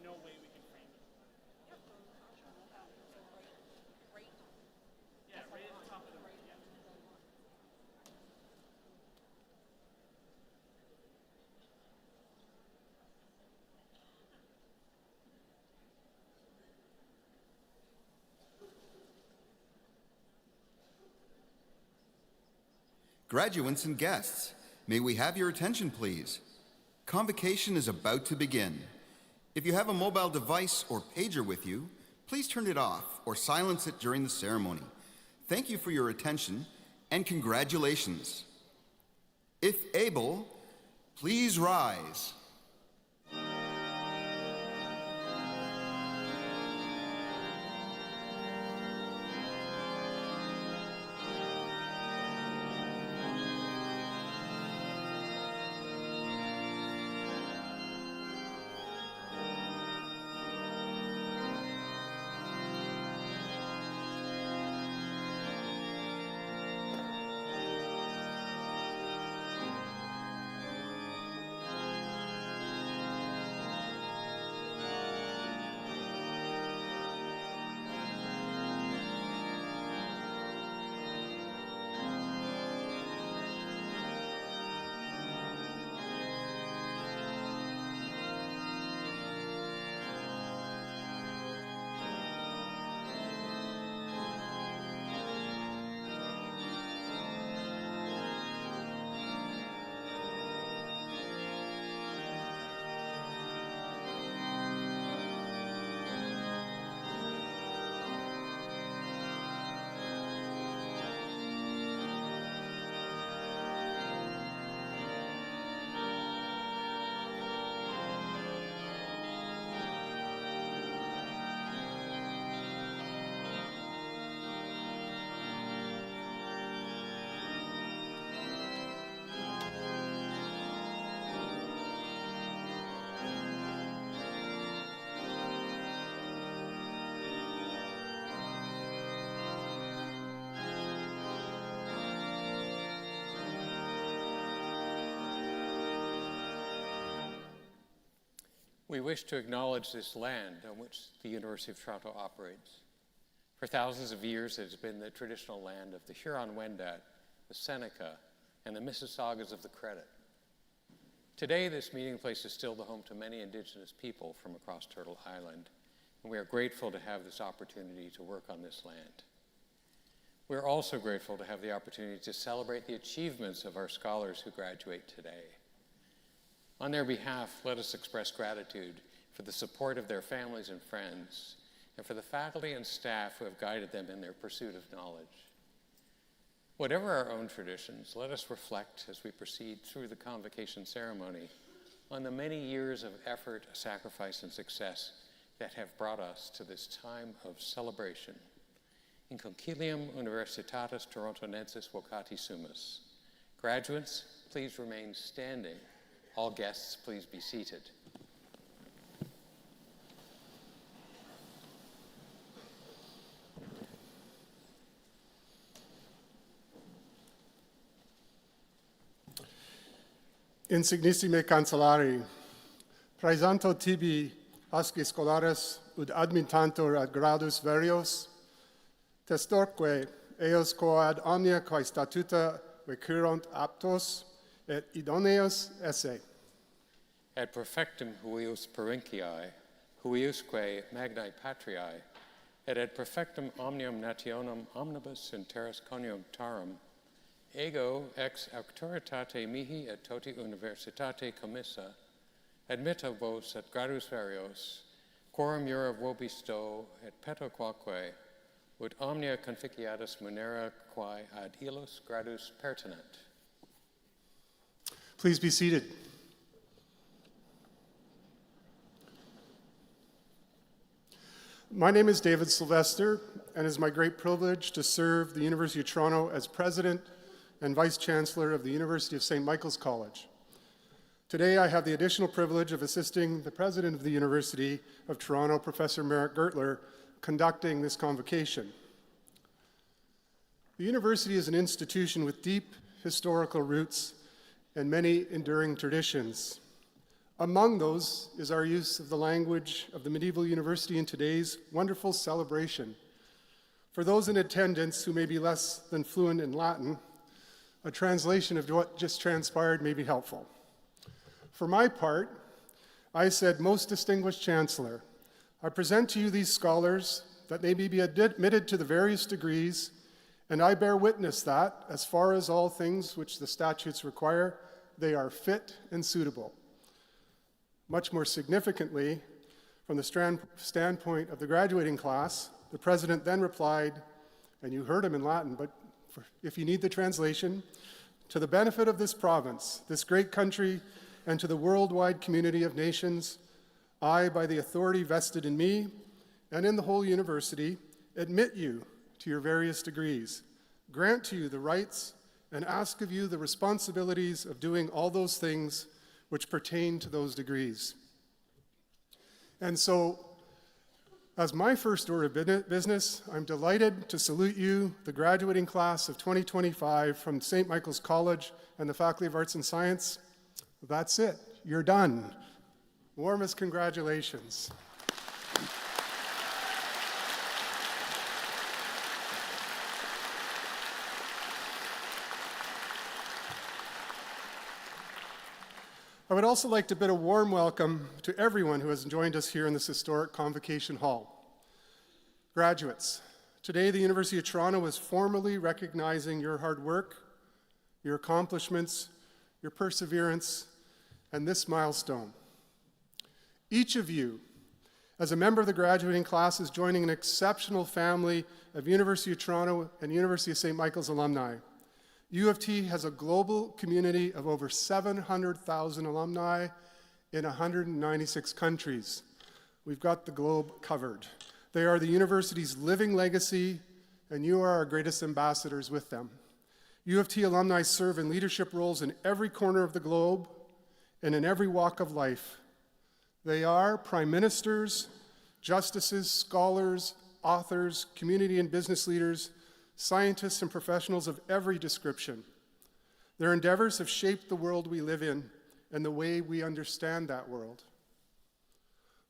no way we can frame it. Yeah, right at the top of the room. Yeah. Graduates and guests, may we have your attention, please? Convocation is about to begin. If you have a mobile device or pager with you, please turn it off or silence it during the ceremony. Thank you for your attention and congratulations. If able, please rise. We wish to acknowledge this land on which the University of Toronto operates. For thousands of years, it has been the traditional land of the Huron-Wendat, the Seneca, and the Mississaugas of the Credit. Today, this meeting place is still the home to many Indigenous people from across Turtle Island, and we are grateful to have this opportunity to work on this land. We are also grateful to have the opportunity to celebrate the achievements of our scholars who graduate today. On their behalf, let us express gratitude for the support of their families and friends, and for the faculty and staff who have guided them in their pursuit of knowledge. Whatever our own traditions, let us reflect as we proceed through the convocation ceremony on the many years of effort, sacrifice, and success that have brought us to this time of celebration. In concilium Universitatis Torontonensis vocati sumus. Graduates, please remain standing. All guests, please be seated. Insignissime cancellari, praesanto tibi asci scholares ud admittantur ad gradus verios, testorque eos quod omnia quae statuta recurrunt aptos, et idoneus esse. Et perfectum huius perinciae, huiusque magnae patriae, et perfectum omnium nationum omnibus in terras conjunctarum, ego ex auctoritate mihi et toti universitate commissa, admitta vos et gradus varios, quorum iura vobisto et peto quoque, ut omnia conficiatus munera quae ad illos gradus pertinent. Please be seated. My name is David Sylvester, and it is my great privilege to serve the University of Toronto as President and Vice Chancellor of the University of St. Michael's College. Today, I have the additional privilege of assisting the President of the University of Toronto, Professor Merritt Gertler, conducting this convocation. The university is an institution with deep historical roots and many enduring traditions. Among those is our use of the language of the medieval university in today's wonderful celebration. For those in attendance who may be less than fluent in Latin, a translation of what just transpired may be helpful. For my part, I said, "Most distinguished Chancellor, I present to you these scholars that they may be admitted to the various degrees, and I bear witness that, as far as all things which the statutes require, they are fit and suitable." Much more significantly, from the standpoint of the graduating class, the President then replied, and you heard him in Latin, but if you need the translation, "To the benefit of this province, this great country, and to the worldwide community of nations, I, by the authority vested in me and in the whole university, admit you to your various degrees, grant to you the rights, and ask of you the responsibilities of doing all those things which pertain to those degrees." And so, as my first order of business, I'm delighted to salute you, the graduating class of 2025 from St. Michael's College and the Faculty of Arts and Science. That's it. You're done. Warmest congratulations. I would also like to bid a warm welcome to everyone who has joined us here in this historic Convocation Hall. Graduates, today the University of Toronto is formally recognizing your hard work, your accomplishments, your perseverance, and this milestone. Each of you, as a member of the graduating class, is joining an exceptional family of University of Toronto and University of St. Michael's alumni. U of T has a global community of over 700,000 alumni in 196 countries. We've got the globe covered. They are the university's living legacy, and you are our greatest ambassadors with them. U of T alumni serve in leadership roles in every corner of the globe and in every walk of life. They are prime ministers, justices, scholars, authors, community and business leaders, scientists and professionals of every description. Their endeavors have shaped the world we live in and the way we understand that world.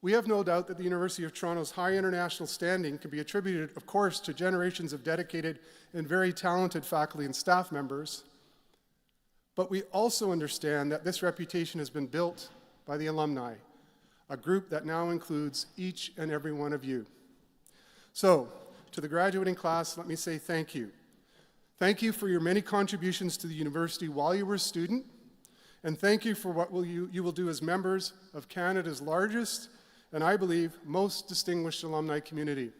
We have no doubt that the University of Toronto's high international standing can be attributed, of course, to generations of dedicated and very talented faculty and staff members, but we also understand that this reputation has been built by the alumni, a group that now includes each and every one of you. So, to the graduating class, let me say thank you. Thank you for your many contributions to the university while you were a student, and thank you for what you will do as members of Canada's largest and, I believe, most distinguished alumni community.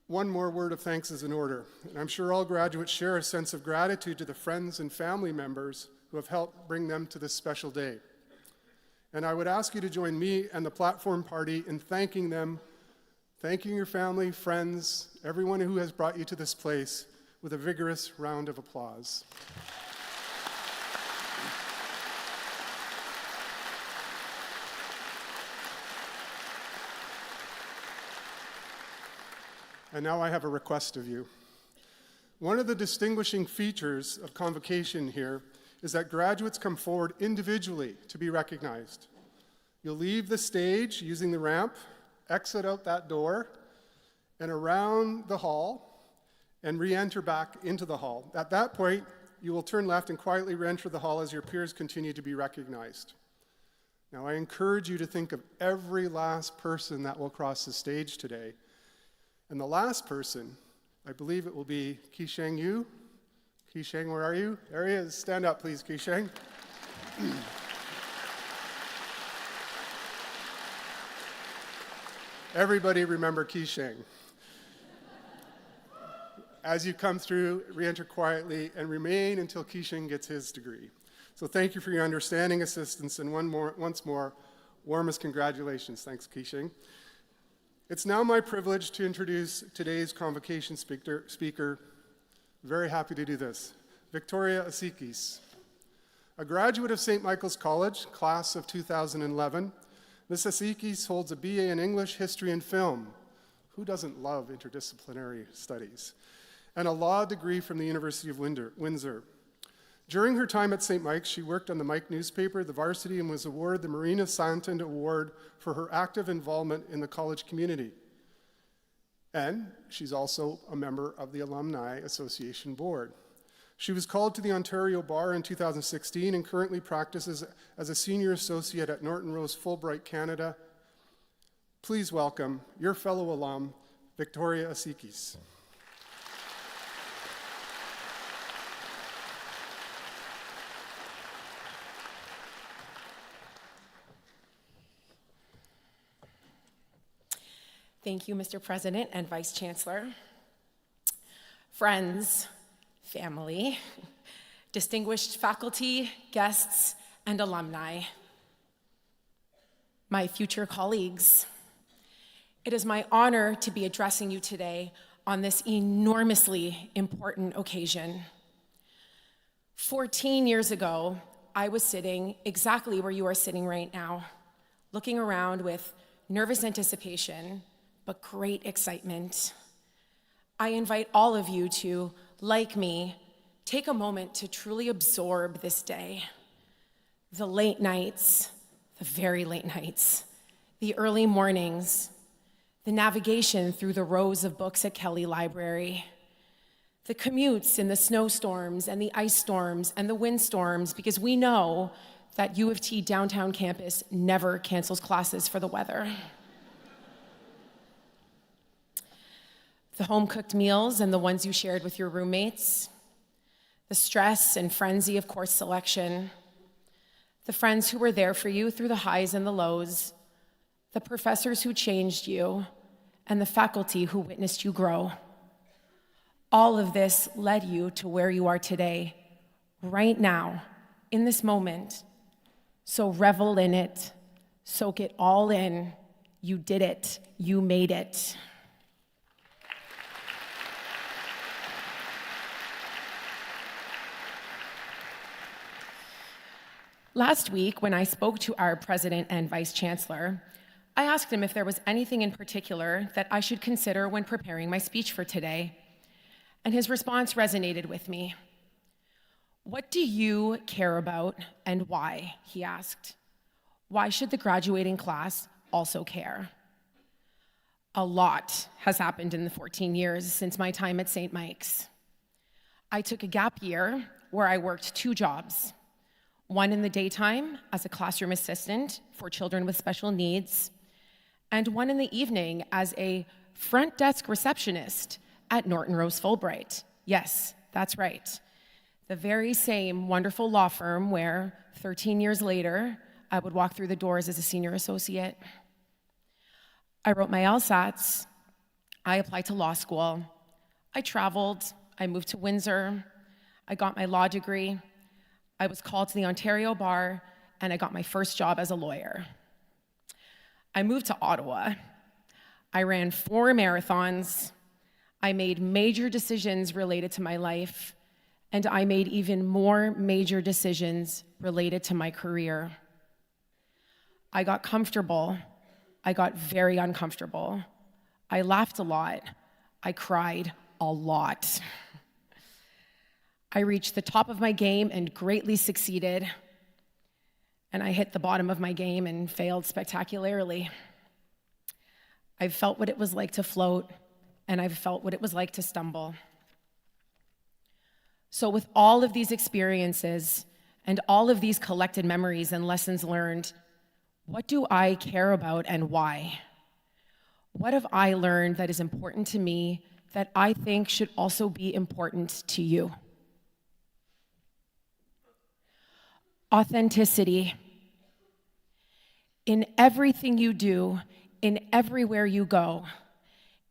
One more word of thanks is in order, and I'm sure all graduates share a sense of gratitude to the friends and family members who have helped bring them to this special day. And I would ask you to join me and the platform party in thanking them, thanking your family, friends, everyone who has brought you to this place with a vigorous round of applause. And now I have a request of you. One of the distinguishing features of Convocation here is that graduates come forward individually to be recognized. You'll leave the stage using the ramp, exit out that door, and around the hall, and re-enter back into the hall. At that point, you will turn left and quietly re-enter the hall as your peers continue to be recognized. Now, I encourage you to think of every last person that will cross the stage today. And the last person, I believe it will be Qisheng Yu. Qisheng, where are you? There he is. Stand up, please, Qisheng. Everybody remember Qisheng. As you come through, re-enter quietly and remain until Qisheng gets his degree. So thank you for your understanding, assistance, and once more, warmest congratulations. Thanks, Qisheng. It's now my privilege to introduce today's Convocation speaker. Very happy to do this. Victoria Asikis. A graduate of St. Michael's College, class of 2011, Ms. Asikis holds a BA in English, History, and Film. Who doesn't love interdisciplinary studies? And a law degree from the University of Windsor. During her time at St. Mike's, she worked on the Mike newspaper, the Varsity, and was awarded the Marina Santon Award for her active involvement in the college community. And she's also a member of the Alumni Association Board. She was called to the Ontario Bar in 2016 and currently practices as a senior associate at Norton Rose Fulbright Canada. Please welcome your fellow alum, Victoria Asikis. Thank you, Mr. President and Vice Chancellor. Friends, family, distinguished faculty, guests, and alumni, my future colleagues, it is my honor to be addressing you today on this enormously important occasion. 14 years ago, I was sitting exactly where you are sitting right now, looking around with nervous anticipation, but great excitement. I invite all of you to, like me, take a moment to truly absorb this day. The late nights, the very late nights, the early mornings, the navigation through the rows of books at Kelly Library, the commutes in the snowstorms and the ice storms and the windstorms, because we know that U of T downtown campus never cancels classes for the weather. The home-cooked meals and the ones you shared with your roommates, the stress and frenzy of course selection, the friends who were there for you through the highs and the lows, the professors who changed you, and the faculty who witnessed you grow. All of this led you to where you are today, right now, in this moment. So revel in it, soak it all in. You did it, you made it. Last week, when I spoke to our president and vice chancellor, I asked him if there was anything in particular that I should consider when preparing my speech for today, and his response resonated with me. "What do you care about and why?" he asked. "Why should the graduating class also care?" A lot has happened in the 14 years since my time at St. Mike's. I took a gap year where I worked 2 jobs. One in the daytime as a classroom assistant for children with special needs, and one in the evening as a front desk receptionist at Norton Rose Fulbright. Yes, that's right. The very same wonderful law firm where 13 years later, I would walk through the doors as a senior associate. I wrote my LSATs. I applied to law school. I traveled. I moved to Windsor. I got my law degree. I was called to the Ontario Bar, and I got my first job as a lawyer. I moved to Ottawa. I ran 4 marathons. I made major decisions related to my life, and I made even more major decisions related to my career. I got comfortable. I got very uncomfortable. I laughed a lot. I cried a lot. I reached the top of my game and greatly succeeded, and I hit the bottom of my game and failed spectacularly. I've felt what it was like to float, and I've felt what it was like to stumble. So with all of these experiences and all of these collected memories and lessons learned, what do I care about and why? What have I learned that is important to me that I think should also be important to you? Authenticity. In everything you do, in everywhere you go,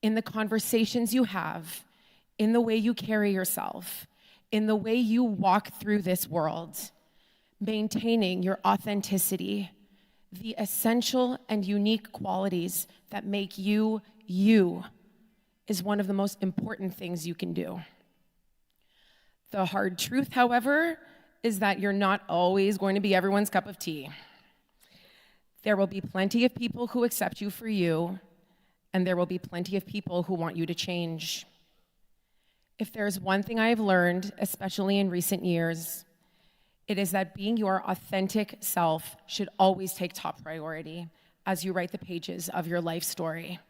in the conversations you have, in the way you carry yourself, in the way you walk through this world, maintaining your authenticity, the essential and unique qualities that make you, you, is one of the most important things you can do. The hard truth, however, is that you're not always going to be everyone's cup of tea. There will be plenty of people who accept you for you, and there will be plenty of people who want you to change. If there's one thing I have learned, especially in recent years, It is that being your authentic self should always take top priority as you write the pages of your life story.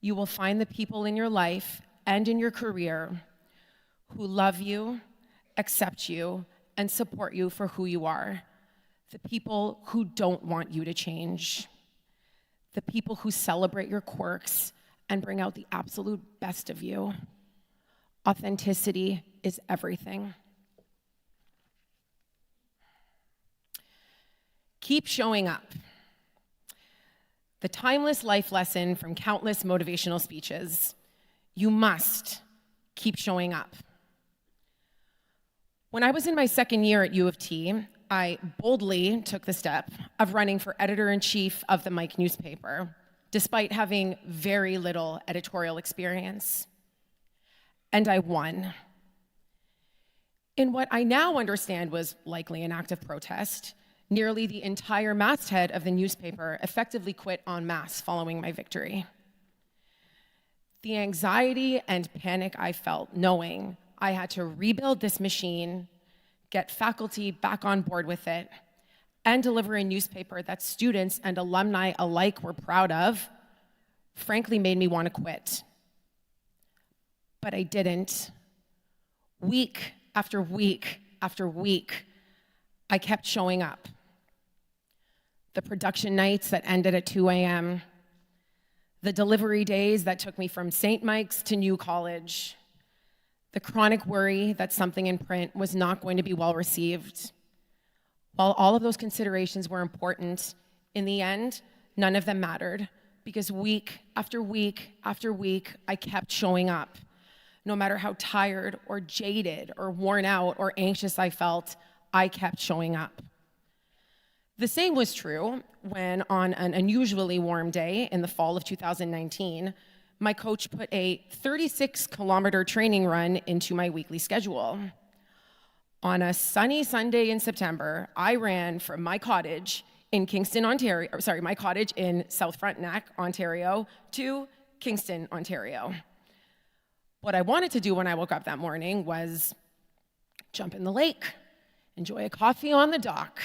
You will find the people in your life and in your career who love you, accept you, and support you for who you are. The people who don't want you to change. The people who celebrate your quirks and bring out the absolute best of you. Authenticity is everything. Keep showing up. The timeless life lesson from countless motivational speeches. You must keep showing up. When I was in my second year at U of T, I boldly took the step of running for editor-in-chief of the Mike newspaper, despite having very little editorial experience. And I won. In what I now understand was likely an act of protest, nearly the entire masthead of the newspaper effectively quit en masse following my victory. The anxiety and panic I felt knowing I had to rebuild this machine, get faculty back on board with it, and deliver a newspaper that students and alumni alike were proud of, frankly made me want to quit. But I didn't. Week after week after week, I kept showing up. The production nights that ended at 2 a.m., the delivery days that took me from St. Mike's to New College, the chronic worry that something in print was not going to be well received. While all of those considerations were important, in the end, none of them mattered, because week after week after week, I kept showing up. No matter how tired or jaded or worn out or anxious I felt, I kept showing up. The same was true when, on an unusually warm day in the fall of 2019, my coach put a 36-kilometer training run into my weekly schedule. On a sunny Sunday in September, I ran from my cottage in Kingston, Ontario, my cottage in South Frontenac, Ontario, to Kingston, Ontario. What I wanted to do when I woke up that morning was jump in the lake, enjoy a coffee on the dock,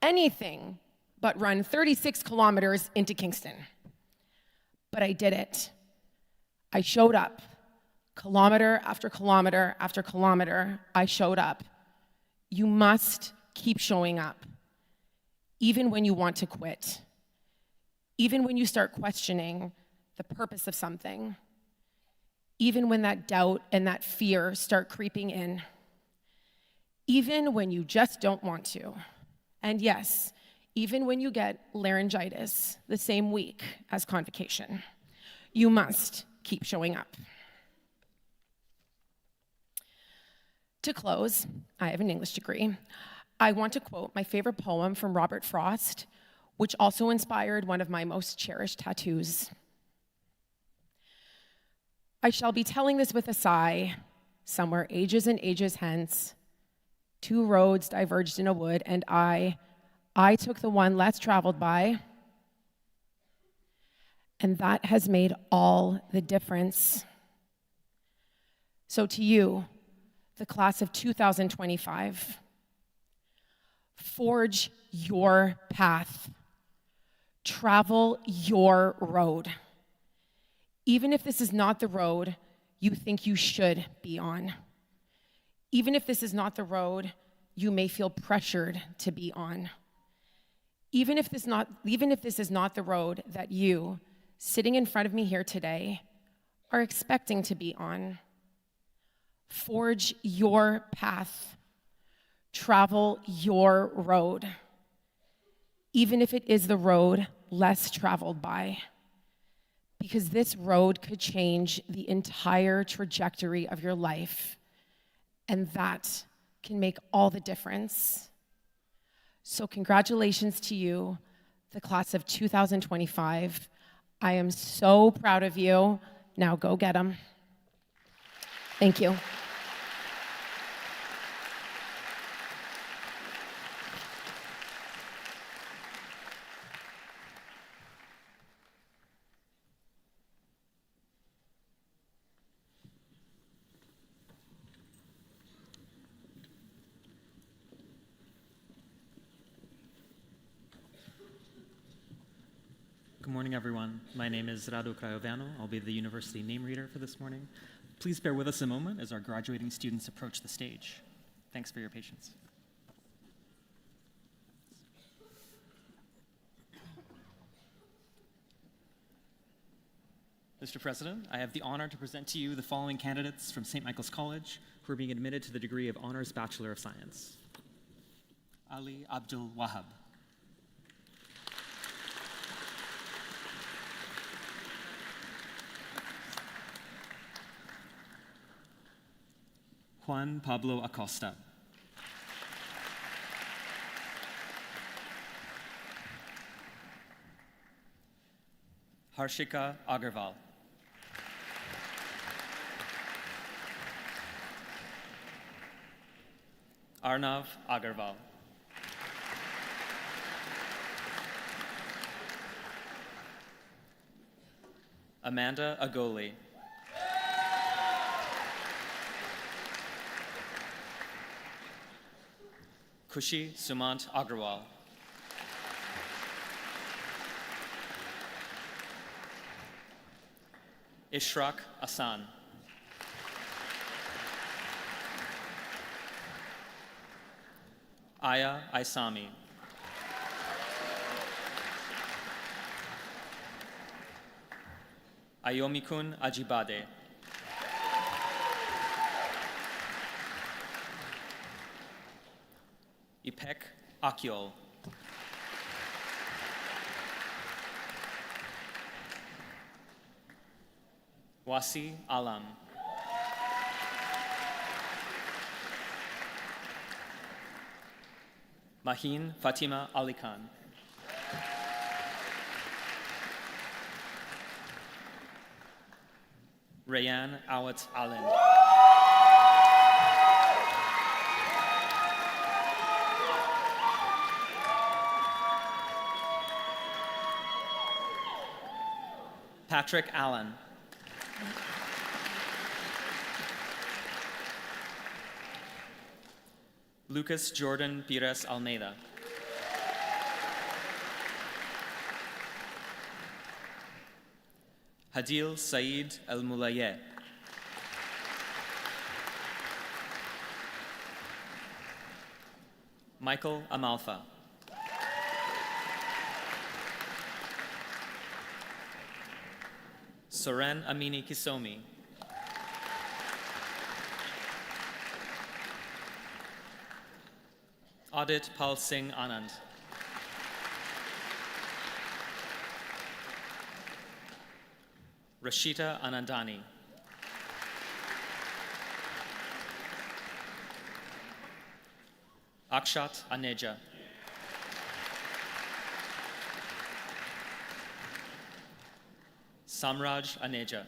anything but run 36 kilometers into Kingston. But I did it. I showed up. Kilometer after kilometer after kilometer, I showed up. You must keep showing up, even when you want to quit, even when you start questioning the purpose of something, even when that doubt and that fear start creeping in, even when you just don't want to. And yes, even when you get laryngitis the same week as Convocation, you must keep showing up. To close, I have an English degree. I want to quote my favorite poem from Robert Frost, which also inspired one of my most cherished tattoos. I shall be telling this with a sigh, somewhere ages and ages hence. Two roads diverged in a wood, and I took the one less traveled by, and that has made all the difference. So to you, the class of 2025, forge your path. Travel your road. Even if this is not the road you think you should be on. Even if this is not the road you may feel pressured to be on. Even if this is not the road that you, sitting in front of me here today, are expecting to be on. Forge your path. Travel your road. Even if it is the road less traveled by. Because this road could change the entire trajectory of your life. And that can make all the difference. So congratulations to you, the class of 2025. I am so proud of you. Now go get them. Thank you. Good morning, everyone. My name is Radu Craioveanu. I'll be the university name reader for this morning. Please bear with us a moment as our graduating students approach the stage. Thanks for your patience. Mr. President, I have the honor to present to you the following candidates from St. Michael's College who are being admitted to the degree of Honors Bachelor of Science. Ali Abdul Wahab. Juan Pablo Acosta. Harshika Agarwal. Arnav Agarwal. Amanda Agoli. Kushi Sumant Agarwal. Ishraq Asan. Aya Aisami. Ayomikun Ajibade. Ipek Akyol. Wasi Alam. Mahin Fatima Ali Khan. Rayan Awat Alin. Patrick Allen. Lucas Jordan Pires Almeida. Hadil Saeed El Mulaye. Michael Amalfa. Soren Amini Kisomi. Adit Pal Singh Anand. Rashita Anandani. Akshat Aneja. Samraj Aneja.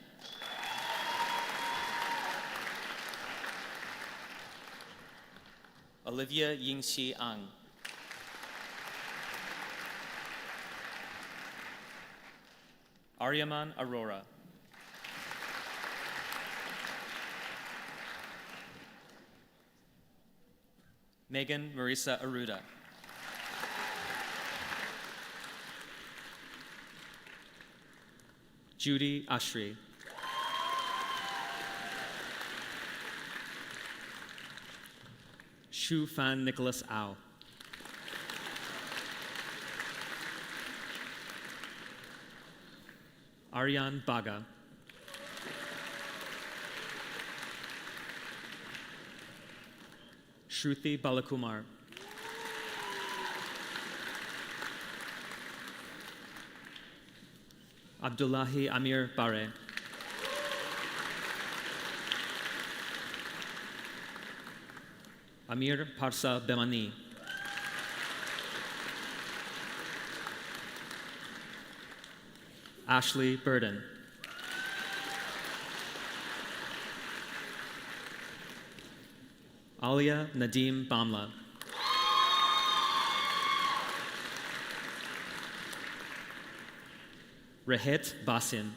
Olivia Yingxi Ang. Aryaman Aurora. Megan Marisa Aruda. Judy Ashri. Shu Fan Nicholas Au. Aryan Baga. Shruti Balakumar. Abdullahi Amir Bare. Amir Parsa Bemani. Ashley Burden. Alia Nadim Bamla. Rahit Basin.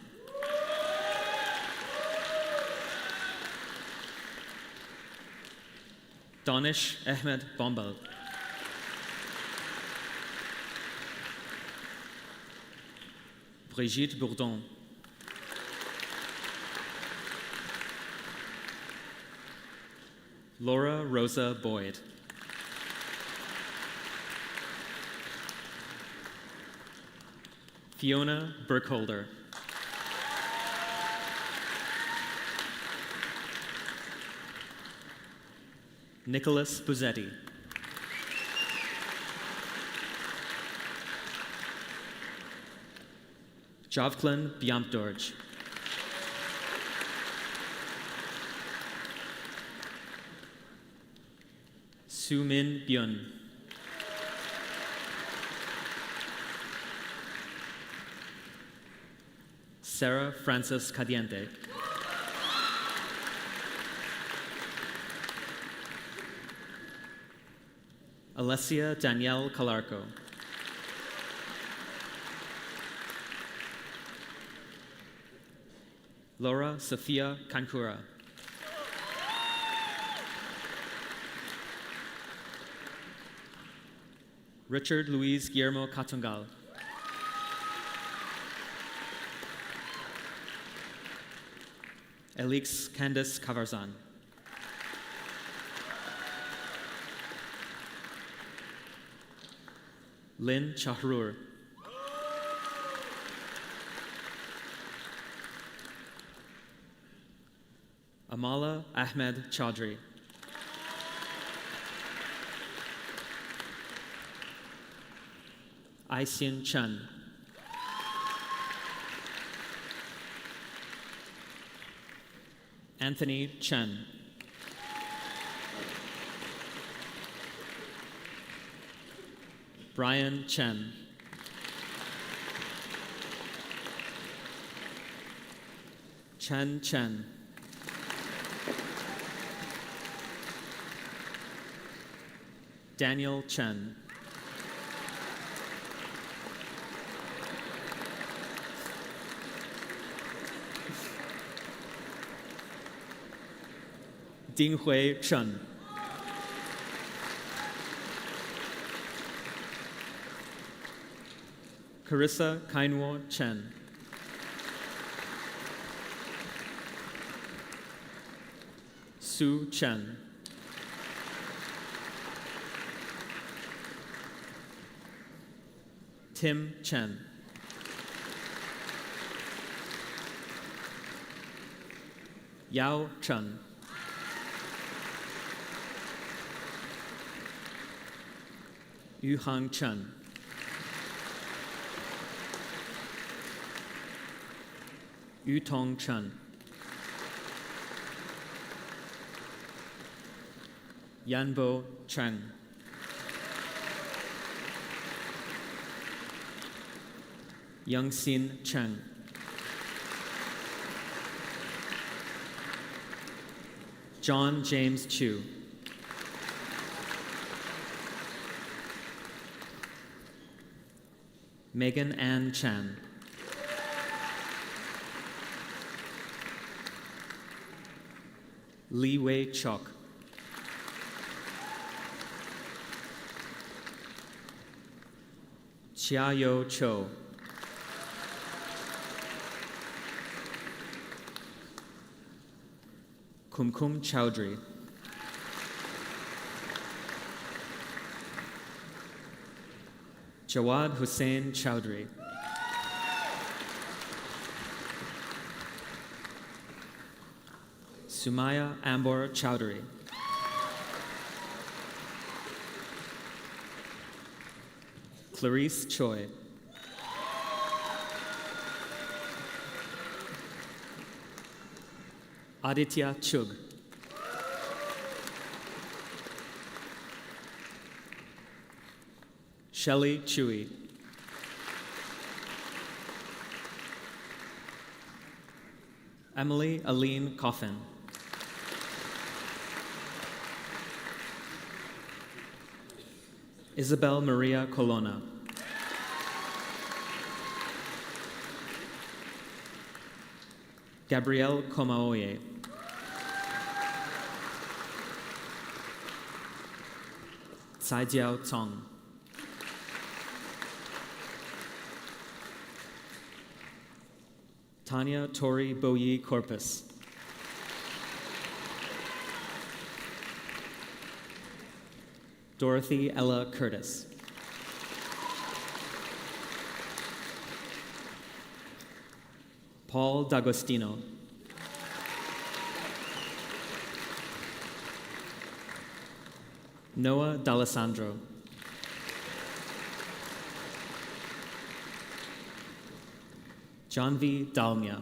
Danish Ahmed Bombal. Brigitte Bourdon, Laura Rosa Boyd, Fiona Burkholder, Nicholas Buzetti, Jovklin Biampdorj, Su Min Byun, Sarah Frances Cadiente, Alessia Danielle Calarco, Laura Sofia Kankura, Richard Luis Guillermo Catungal, Elix Candice Cavarzan, Lynn Chahrur, Amala Ahmed Chaudhry, Aisin Chen, Anthony Chen, Brian Chen, Chen Chen, Daniel Chen, Dinghui Chen, Carissa Kainwo Chen, Su Chen, Tim Chen, Yao Chen, Yuhang Chen, Yutong Chen, Yanbo Cheng, Youngsin Cheng, John James Chu, Megan Ann Chan, Li Wei Chok, Chia-Yo Cho, Kumkum Chowdhury, Jawad Hussain Chowdhury, Sumaya Ambor Chowdhury, Clarice Choi, Aditya Chug, Shelley Chewy, Emily Aline Coffin, Isabel Maria Colonna, Gabrielle Komaoye, Tsai Jiao Cong, Tanya Tori Boyi Corpus. Dorothy Ella Curtis. Paul D'Agostino. Noah D'Alessandro. Janvi Dalmia.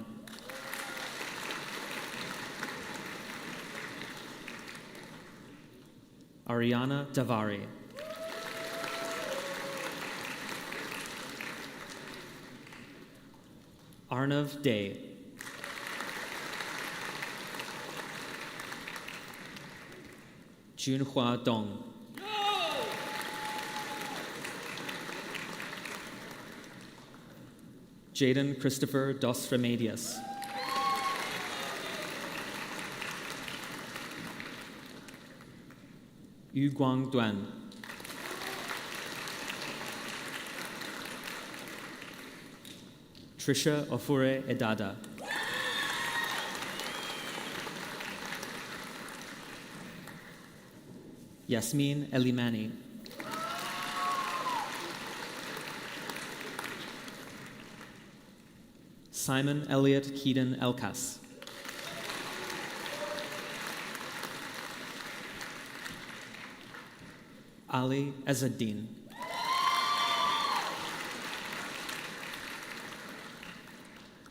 Ariana Davari. Arnav Day. Junhua Dong. Jaden Christopher Dos Remedios. Yu Guang Duan. Trisha Ofure Edada. Yasmin Elimani. Simon Elliott Keaton Elkas. Ali Ezzeddin.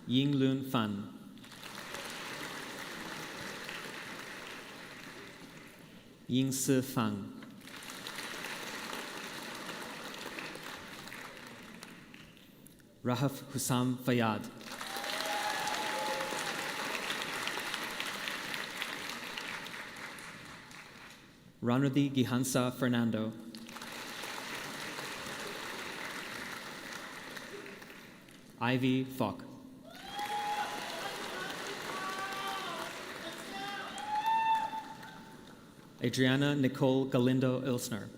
Ying Lun Fan. Ying Si Fang. Rahaf Hussam Fayyad. Ranudi Gihansa Fernando. Ivy Falk. Adriana Nicole Galindo Ilsner.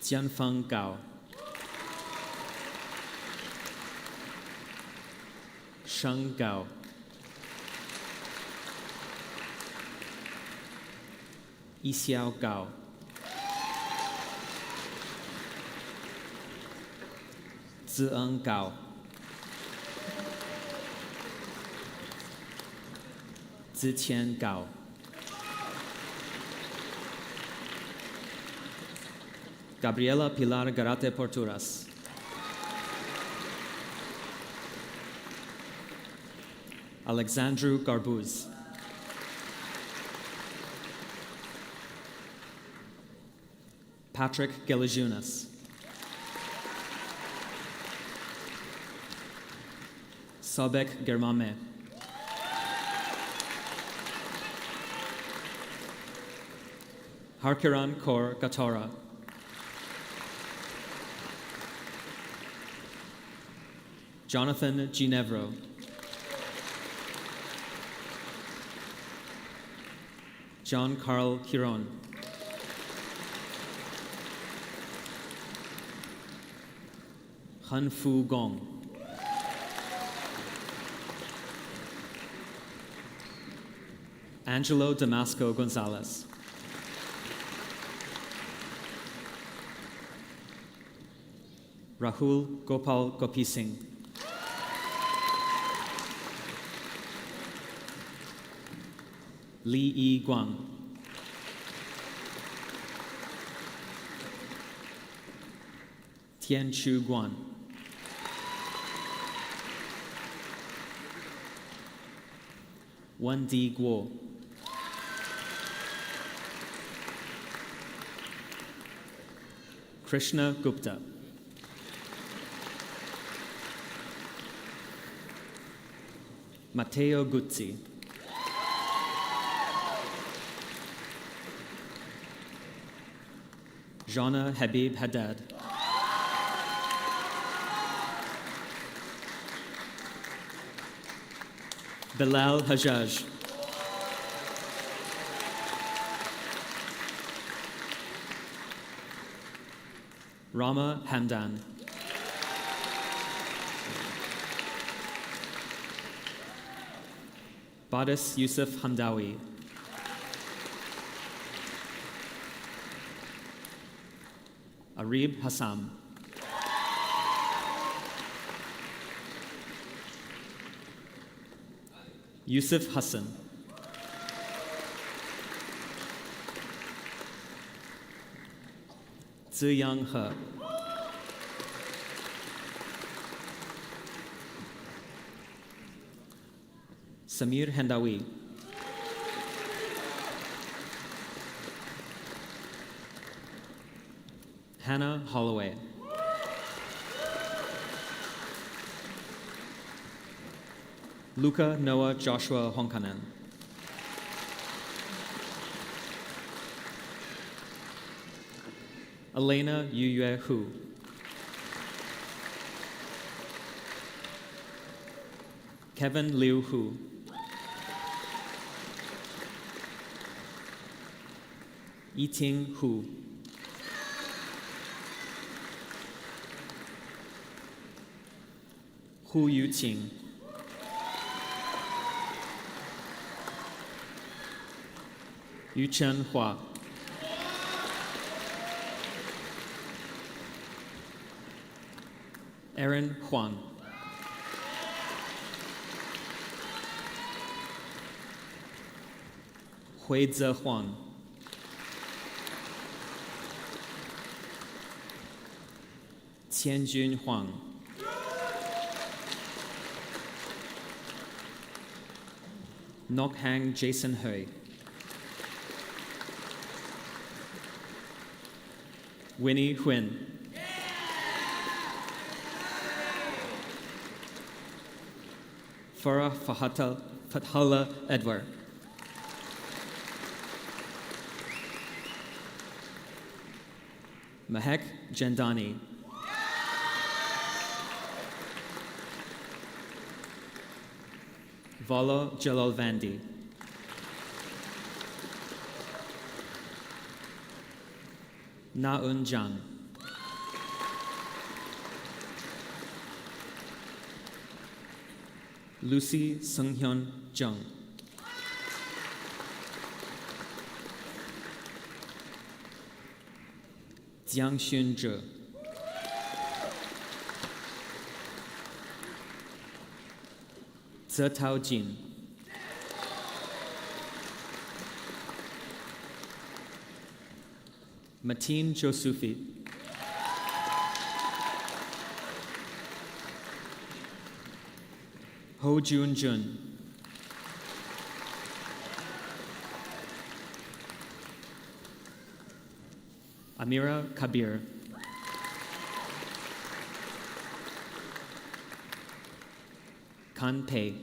Jianfeng Gao. Sheng Gao. Yixiao Gao. Zieng Gao. Ziqian Gao. Gabriela Pilar Garate Porturas. Alexandru Garbuz. Patrick Gelijunas. Sobek Germame. Harkiran Kor Gatora. Jonathan Ginevro. John Carl Quiron. Han Fu Gong. Angelo Damasco Gonzalez. Rahul Gopal Gopi Singh. Li Yi Guang. Tian Chu Guan. Wen Di Guo. Krishna Gupta. Matteo Guzzi. Jana Habib Haddad. Bilal Hajjaj. Rama Hamdan. Badis Yusuf Hamdawi. Arib Hassam. Yusuf Hassan. Ziyang He. Samir Hendawi. Hannah Holloway. Luca Noah Joshua Honkanen. Elena Yuyue Hu. Kevin Liu Hu. Yiting Hu. Hu Yuqing. Yuchen Hua. Aaron Huang. Huize Huang. Qianjun Huang. Nokhang Jason Hui. Winnie Huyn. Farah Fathala Edward. Mahek Jandani. Vala Jalalvandi. Naun Jang. Lucy Sunghyun Jung. Jiang Xun Zhe. Zhe Tao Jin. Mateen Josufi. Ho Jun Jun. Amira Kabir. Kan Pei.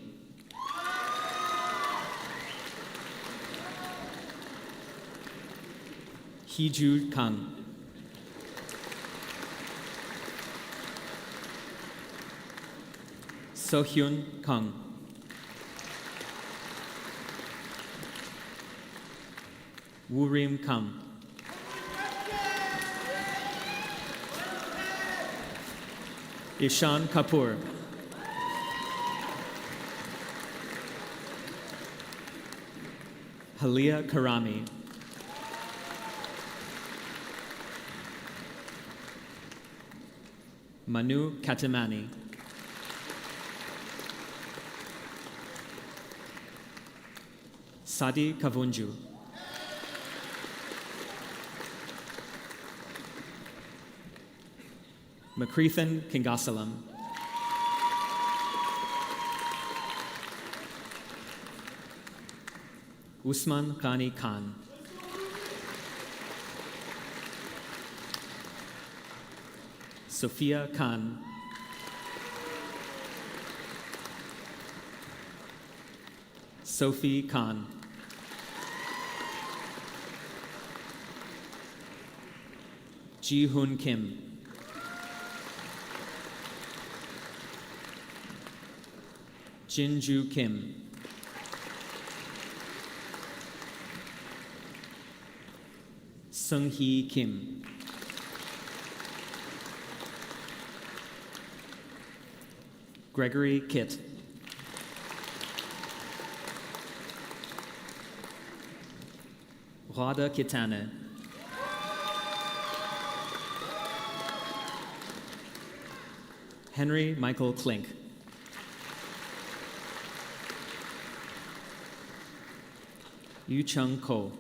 Hiju Kang. Sohyun Kang. Woorim Kam. Ishan Kapoor. Halia Karami. Manu Katimani. Sadi Kavunju. Macreathan Kingasalam. Usman Ghani Khan. Sophia Khan. Sophie Khan. Ji Hoon Kim. Jinju Kim. Sung Hee Kim. Gregory Kitt. Rada Kitane. Henry Michael Klink. Yu Chung Ko.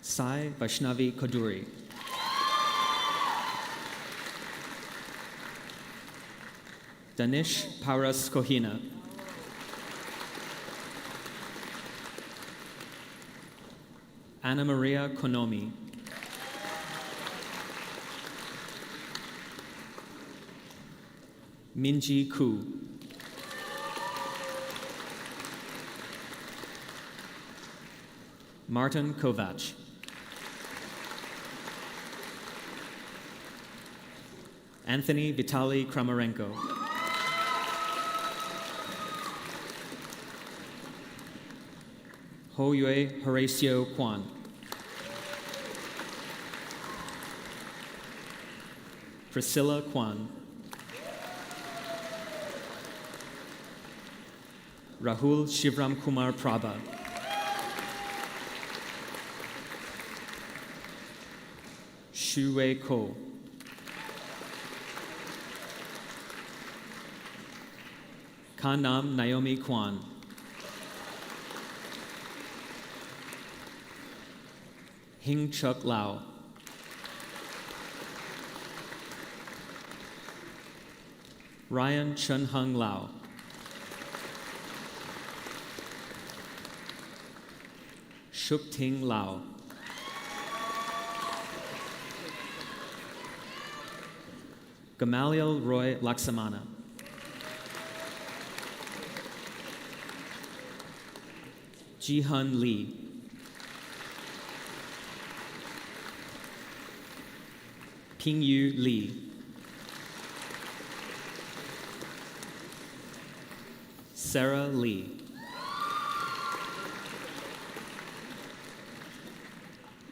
Sai Vaishnavi Koduri. Danish Paras Kohina. Anna Maria Konomi. Minji Ku. Martin Kovac. Anthony Vitali Kramarenko. Hoyue Horacio Kwan. Priscilla Kwan. Rahul Shivram Kumar Prabha. Shu Wei Ko. Kanam Naomi Kwan. Hing Chuk Lau. Ryan Chun Hung Lau. Shuk Ting Lau. Gamaliel Roy Laksamana. Jihan Lee. Pingyu Lee. Sarah Lee.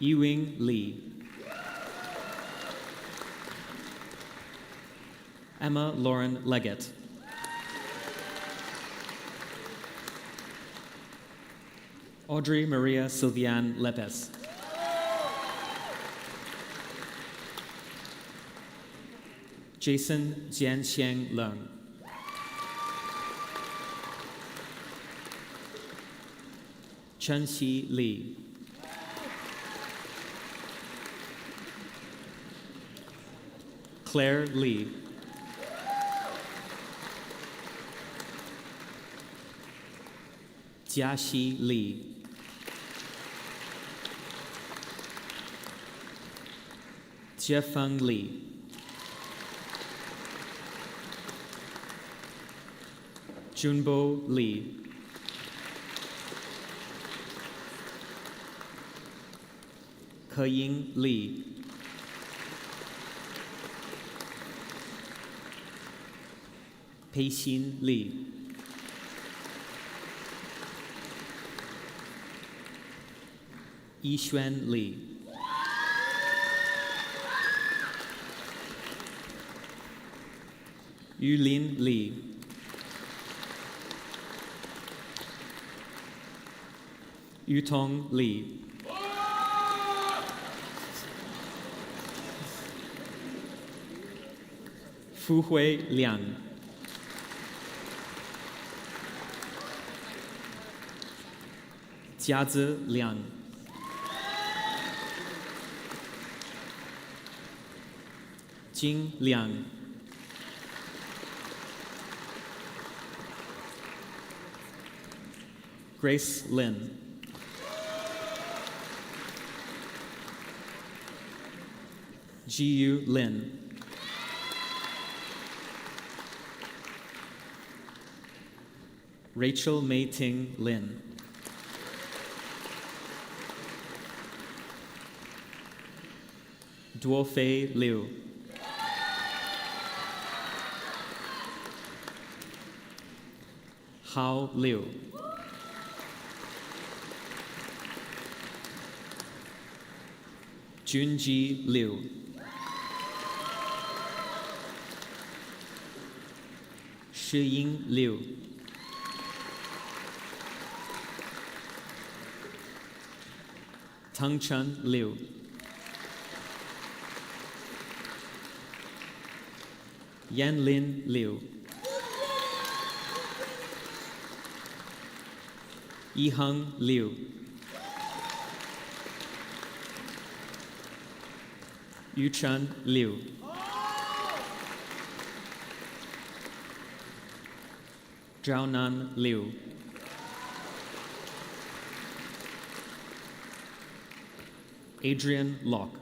Ewing Lee. Emma Lauren Leggett. Audrey Maria Sylviane Lepes. Jason Jianxiang Leung. Chen-Xi Li. Claire Lee. Jiaxi Li. Jiefeng Li. Junbo Li. Keying Li. Peixin Li. Yixuan Li. Yulin Li. Yutong Li. Fuhui Liang. Jiazi Liang. Jing Liang. Grace Lin. Jiyu Lin. Rachel Mei Ting Lin. Duofei Liu. Hao Liu. Junji Liu. Shiying Liu. Tengchen Liu. Yanlin Liu. Yiheng Liu. Yuchen Liu. Zhaonan Liu. Adrian Locke.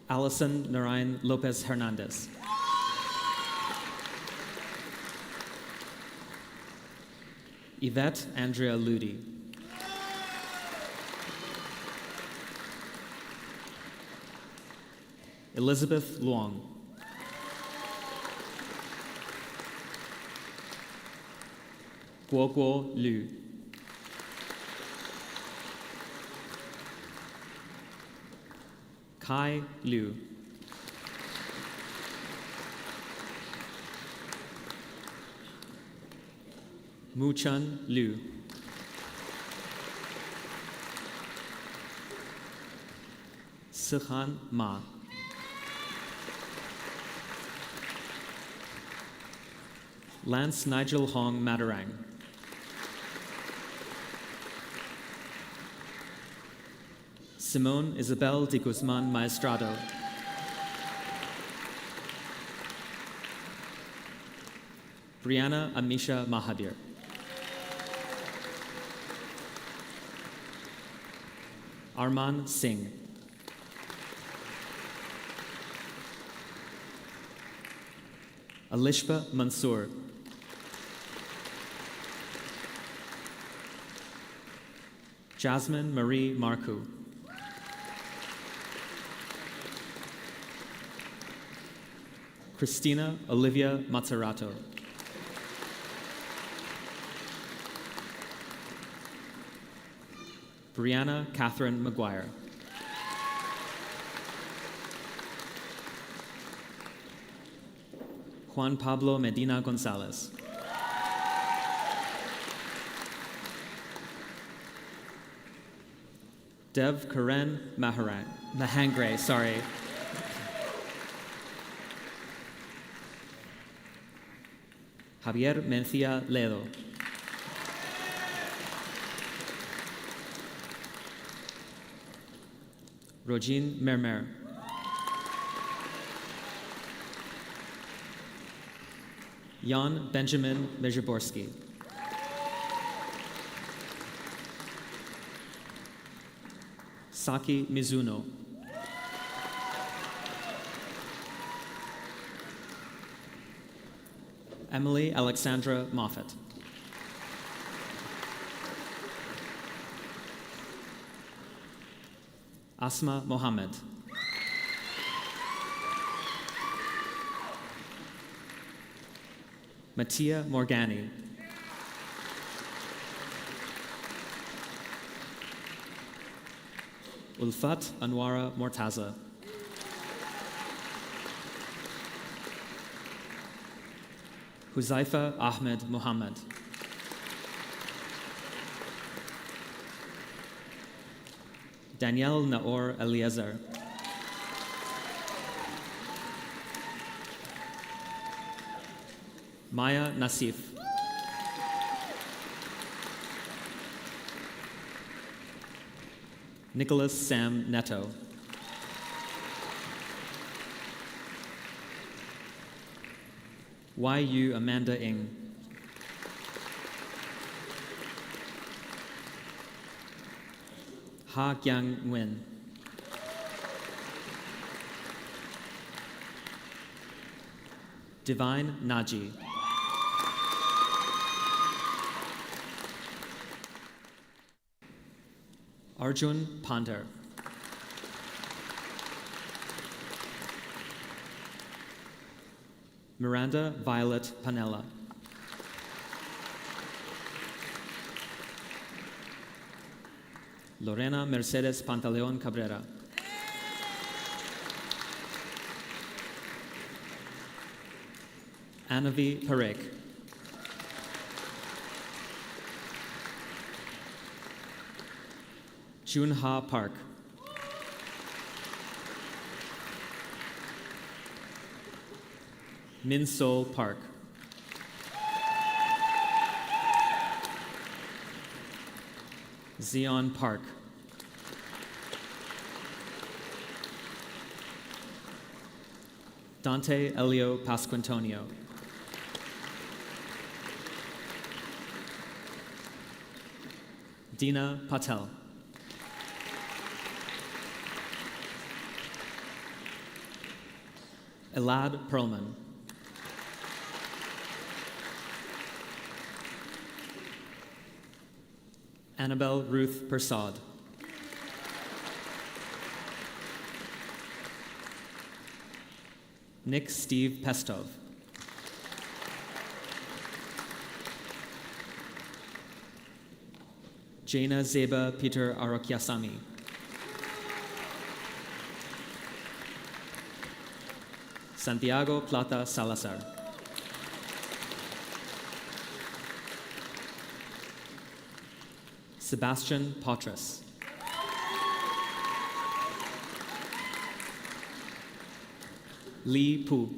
Alison Narayan Lopez Hernandez. Yvette Andrea Ludi. Elizabeth Luong. Guoguo Liu. Kai Liu. Muchun Liu. Sihan Ma. Lance Nigel Hong Matarang. Simone Isabel de Guzman Maestrado. Brianna Amisha Mahadir. Arman Singh. Alishba Mansoor. Jasmine Marie Marcoux. Christina Olivia Mazzarato. Brianna Catherine McGuire. Juan Pablo Medina Gonzalez. Dev Karen Mahangre, sorry. Javier Mencia Ledo. Rogin Mermer. Jan Benjamin Meziborski. Saki Mizuno. Emily Alexandra Moffat. Asma Mohammed. Mattia Morgani. Ulfat Anwara Mortaza. Huzaifa Ahmed Muhammad. Danielle Naor Eliezer. Maya Nasif. Nicholas Sam Neto. Y.U. Amanda Ng. Ha Gyang Nguyen. Divine Naji. Arjun Pandar. Miranda Violet Panella. Lorena Mercedes Pantaleon Cabrera. Anavi Parekh. Junha Park. Minsol Park. Zion Park. Dante Elio Pasquantonio. Dina Patel. Elad Perlman. Annabelle Ruth Persad. Nick Steve Pestov. Jaina Zeba Peter Arokyasami. Santiago Plata Salazar. Sebastian Potras. Li Pu.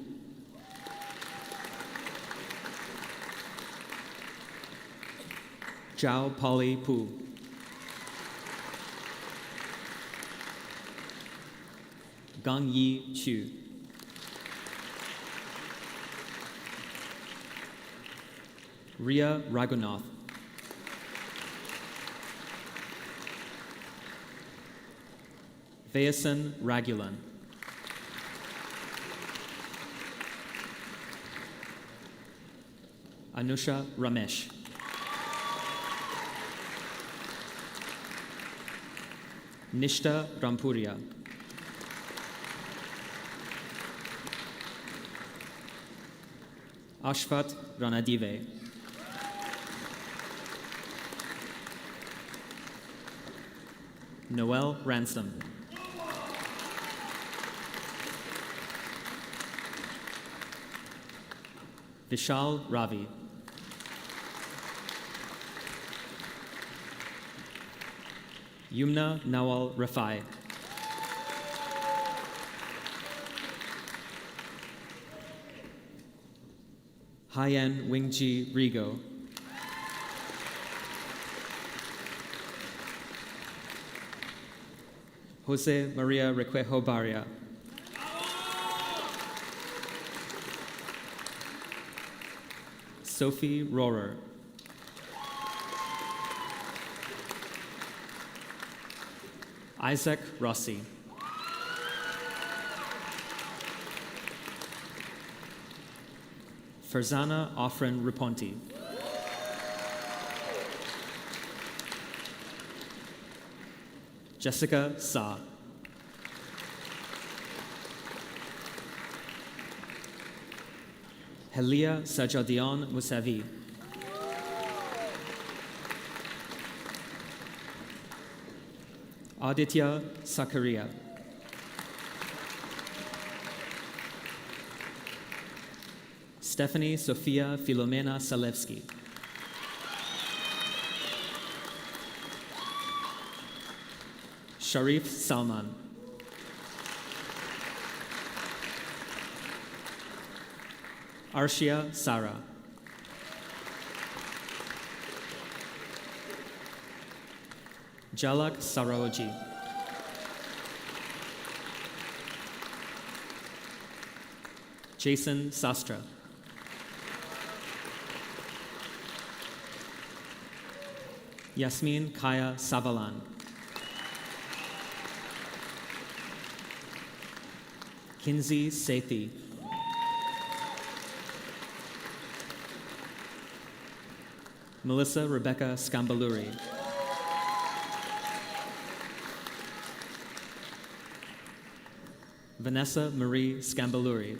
Zhao Polly Pu. Gang Yi Chu. Ria Raghunath. Vayasan Ragulan. Anusha Ramesh. Nishta Rampuria. Ashfat Ranadive. Noel Ransom. Vishal Ravi. Yumna Nawal Rafai. Haiyan Wingji Rigo. Jose Maria Requejo Barria. Sophie Rohrer. Isaac Rossi. Farzana Afrin Ruponti. Jessica Sa. Helia Sajadian Musavi. Aditya Sakaria. Stephanie Sofia Filomena Salevsky. Sharif Salman. Arshia Sara. Jalak Saraoji. Jason Sastra. Yasmin Kaya Savalan. Kinsey Sethi. Melissa Rebecca Scambaluri. Vanessa Marie Scambaluri.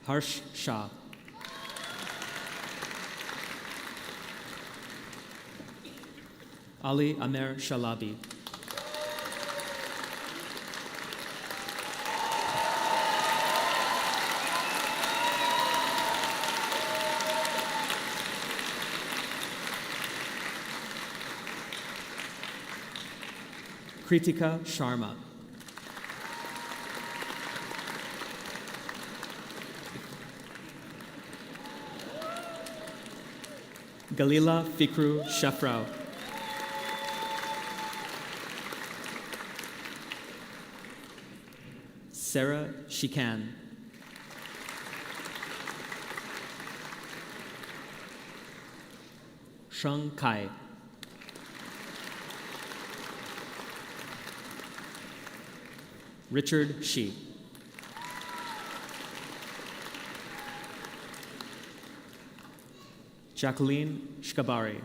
Harsh Shah. Ali Amer Shalabi. Kritika Sharma. Galila Fikru Shafrao. Sarah Shikan. Sheng Kai. Richard Shi. Jacqueline Shkabari.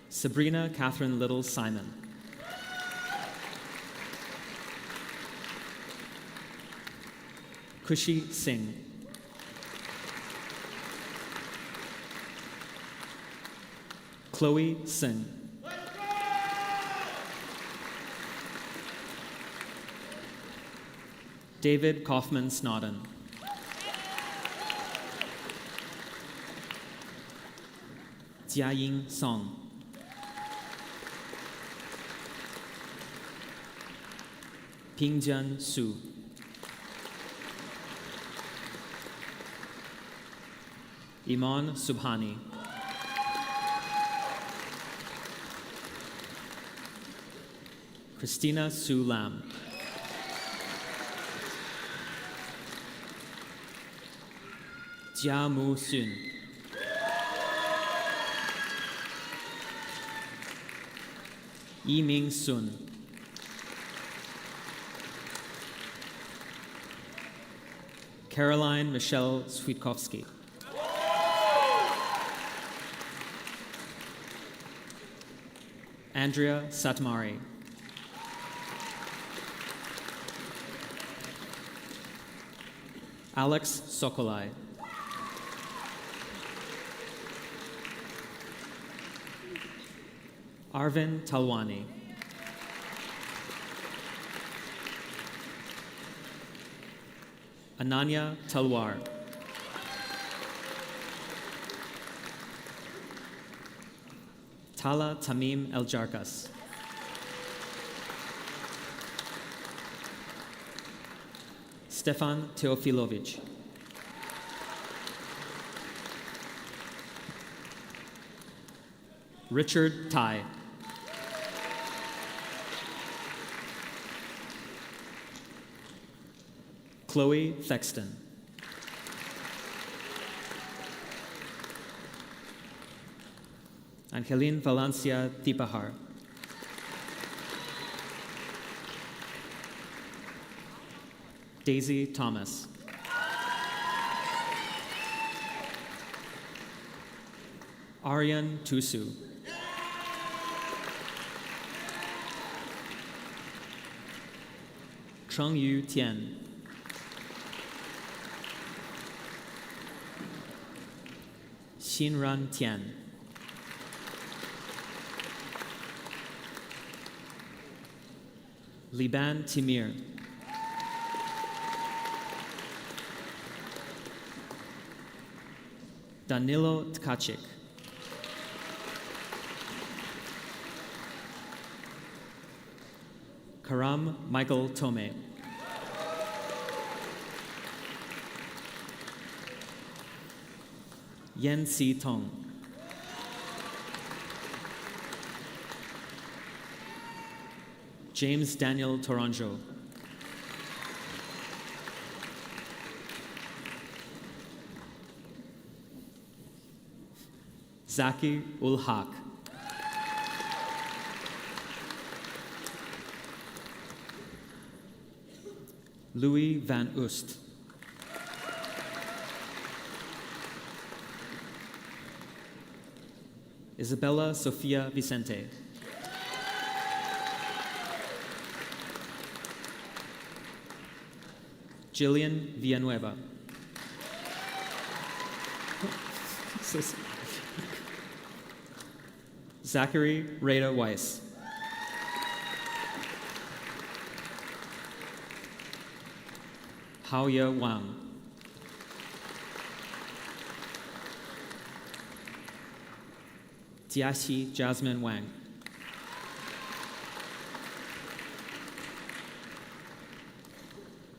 Sabrina Catherine Little Simon. Kushi Singh. Chloe Singh. David Kaufman Snodden. Jiaying Song. Pingjian Su. Iman Subhani. Christina Su Lam. Jia Mu Sun. Yi Ming Sun. Caroline Michelle Switkowski. Andrea Satmari. Alex Sokolai. Arvin Talwani. Ananya Talwar. Tala Tamim El Jarkas. Stefan Teofilovich. Richard Tai. Chloe Thexton. Angeline Valencia Tipahar. Daisy Thomas. Aryan Tusu. Chengyu Tian. Xinran Tian. Liban Timir. Danilo Tkaczyk. Karam Michael Tome. Yen Si Tong. James Daniel Toronjo. Zaki Ul Haq. Louis Van Oost. Isabella Sofia Vicente. Jillian Villanueva. Zachary Rada Weiss. Haoya Wang. Jiaxi Jasmine Wang.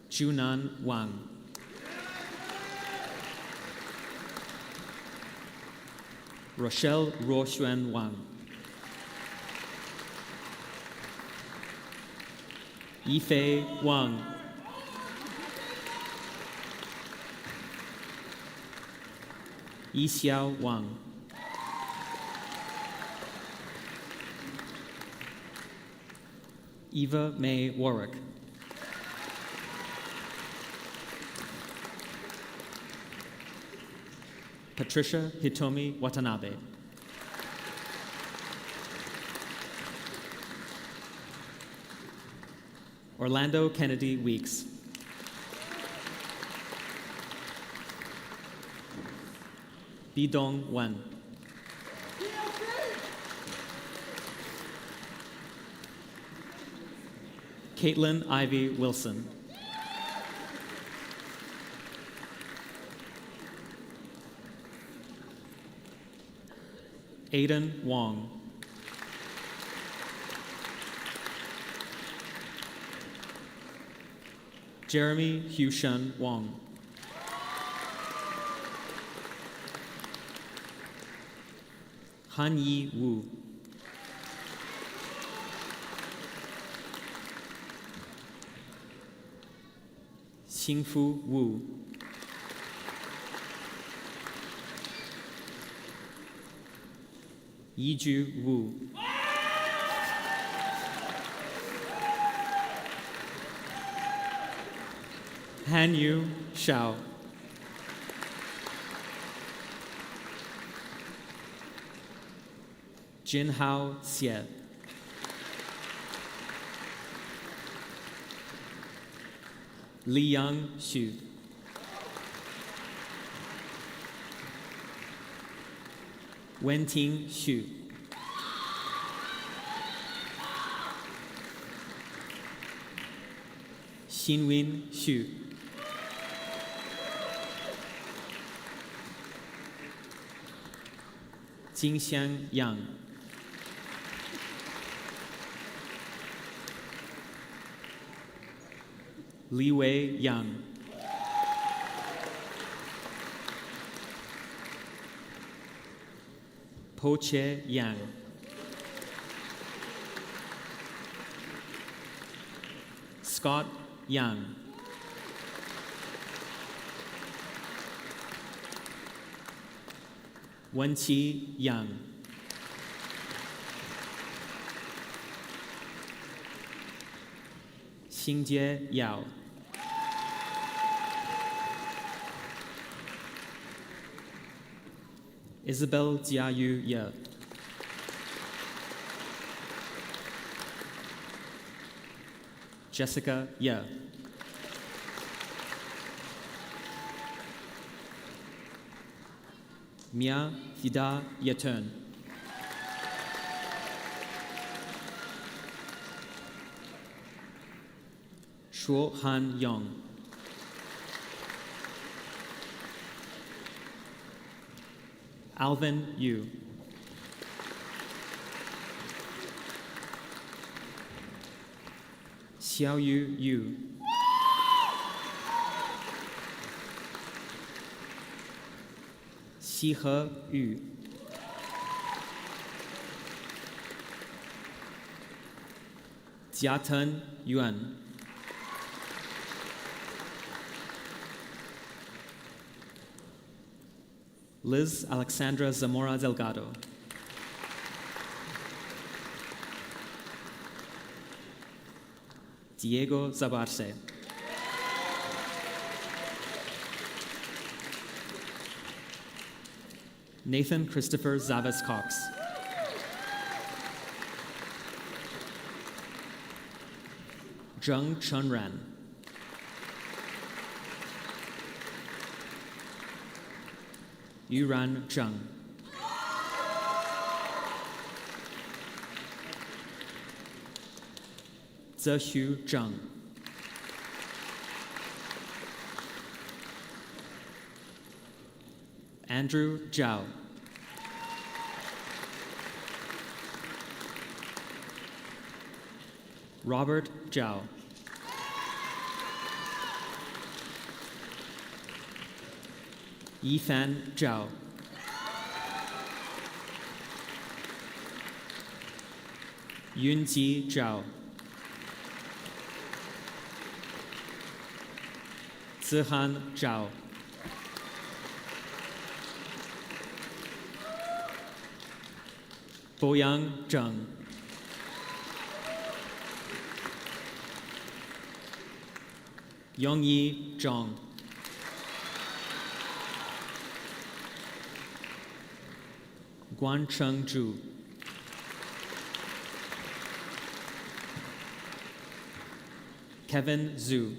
Junan Wang. Rochelle Ruoxuan Wang. Yifei Wang. Yixiao Wang. Eva May Warwick. Patricia Hitomi Watanabe. Orlando Kennedy Weeks. Bidong Wen. Caitlin Ivy Wilson. Aiden Wong. Jeremy Hushun Wong. Han Yi Wu. Xingfu Wu. Yiju Wu. Han Yu Shao. Jin Hao Xie. Li Yang Xu. Wenting Xu. Xinwin Xu. Jingxiang Yang. Li Wei Yang. Po Che Yang. Scott Yang. Wenqi Yang. Xingjie Yao. Isabel Jiayu Ye. Jessica Ye. Mia Fida Yetun. Shuo Han Yong. Alvin Yu. Xiaoyu Yu. Xihe Yu. Jiaten Yuan. Liz Alexandra Zamora Delgado. Diego Zabarce. Nathan Christopher Zavis Cox. Zheng Chunran. Yuran Zheng. Zexu Zheng. Andrew Zhao. Robert Zhao. Yifan Zhao. Yunji Zhao. Zihan Zhao. Boyang Zheng. Yongyi Zhang. Guancheng Zhu. Kevin Zhu.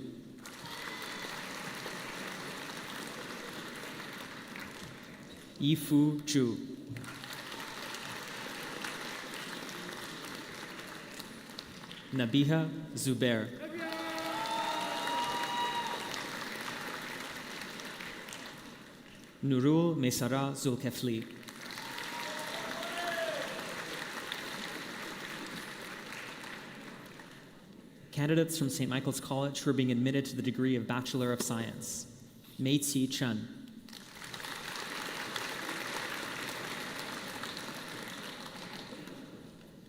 Yifu Zhu. Nabiha Zubair. Nurul Mesara Zulkefli. Candidates from St. Michael's College who are being admitted to the degree of Bachelor of Science. Mei Qi Chen.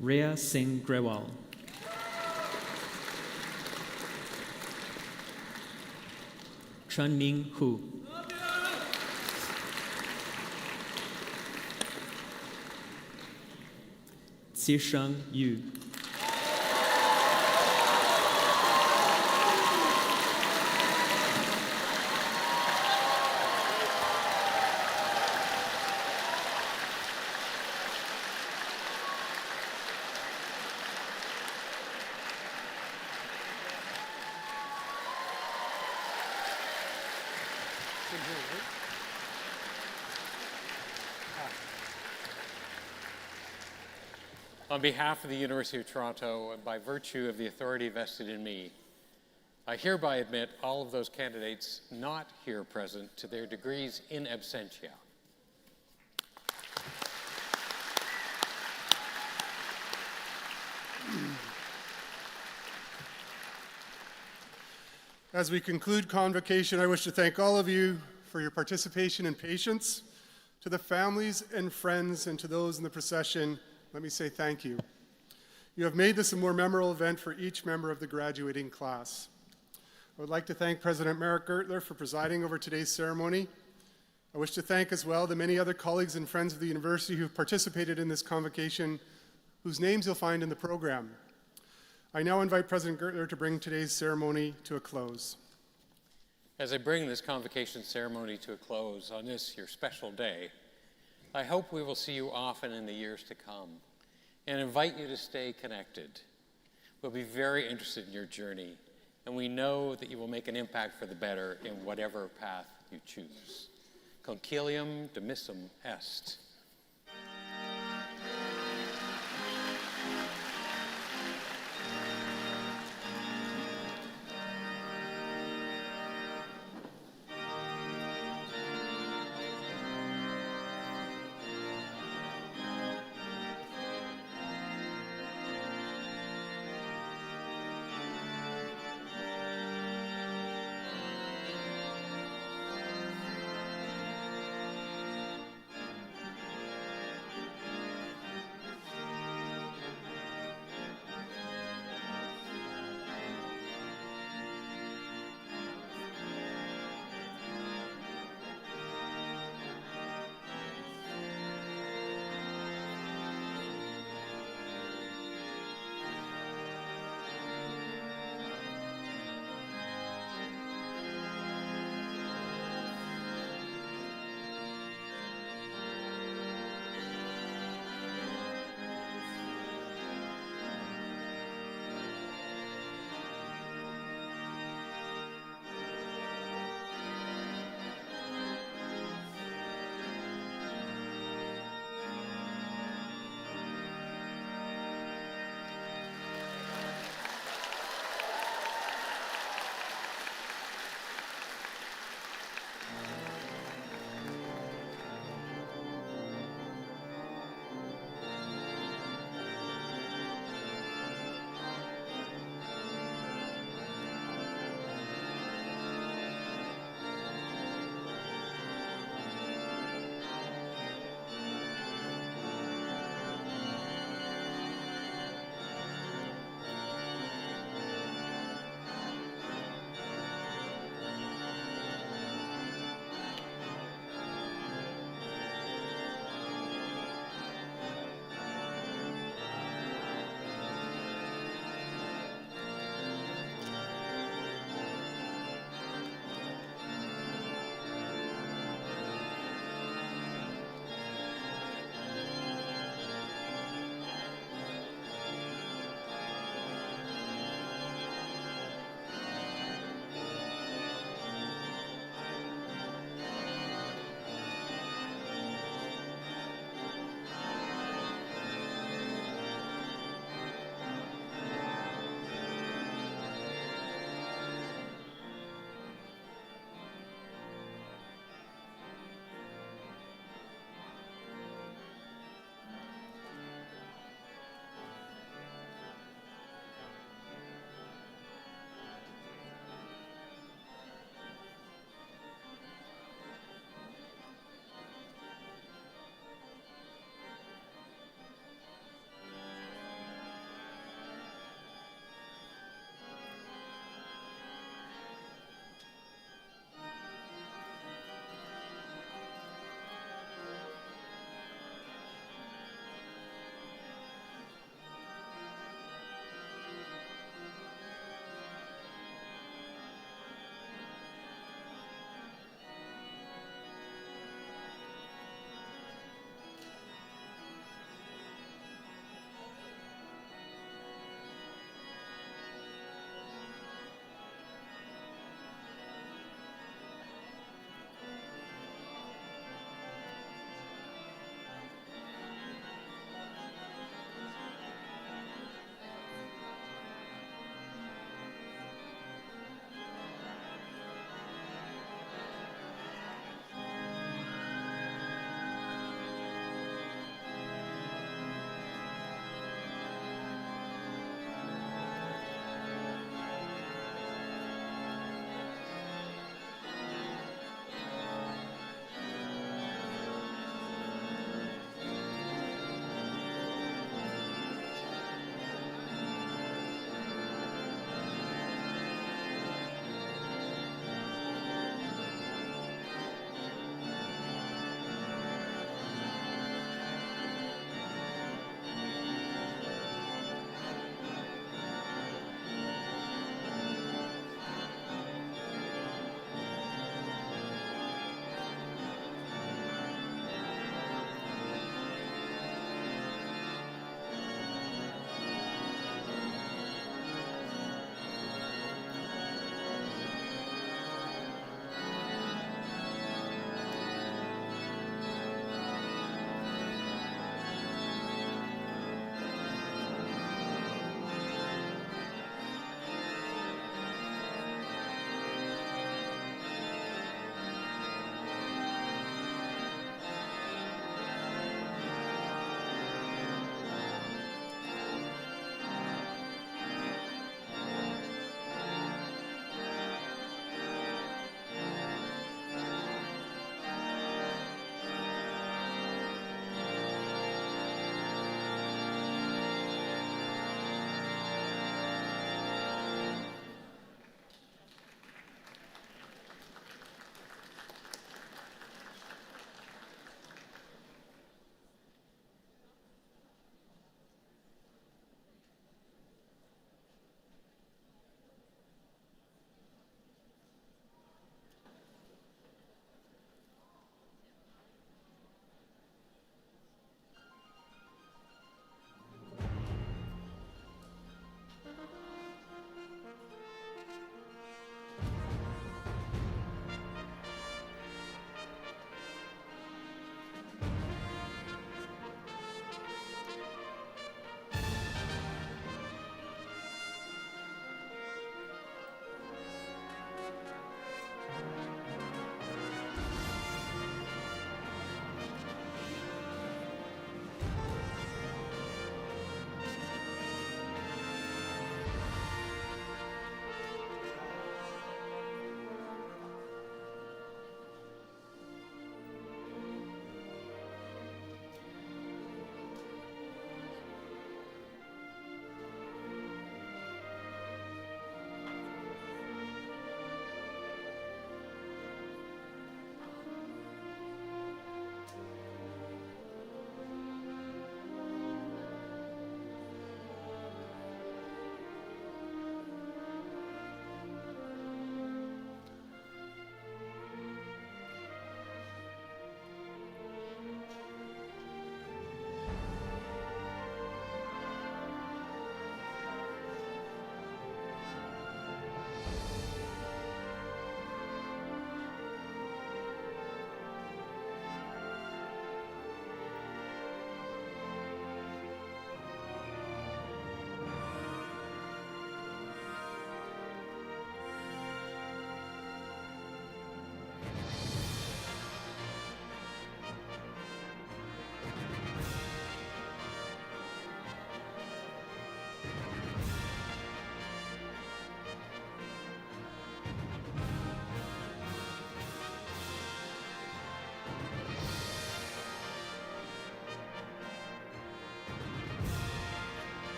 Rhea Singh Grewal. Chunming Hu. Zisheng Yu. On behalf of the University of Toronto, and by virtue of the authority vested in me, I hereby admit all of those candidates not here present to their degrees in absentia. As we conclude Convocation, I wish to thank all of you for your participation and patience. To the families and friends and to those in the procession, let me say thank you. You have made this a more memorable event for each member of the graduating class. I would like to thank President Merrick Gertler for presiding over today's ceremony. I wish to thank as well the many other colleagues and friends of the university who have participated in this convocation, whose names you'll find in the program. I now invite President Gertler to bring today's ceremony to a close. As I bring this convocation ceremony to a close on this, your special day, I hope we will see you often in the years to come and invite you to stay connected. We'll be very interested in your journey, and we know that you will make an impact for the better in whatever path you choose. Concilium demissum est.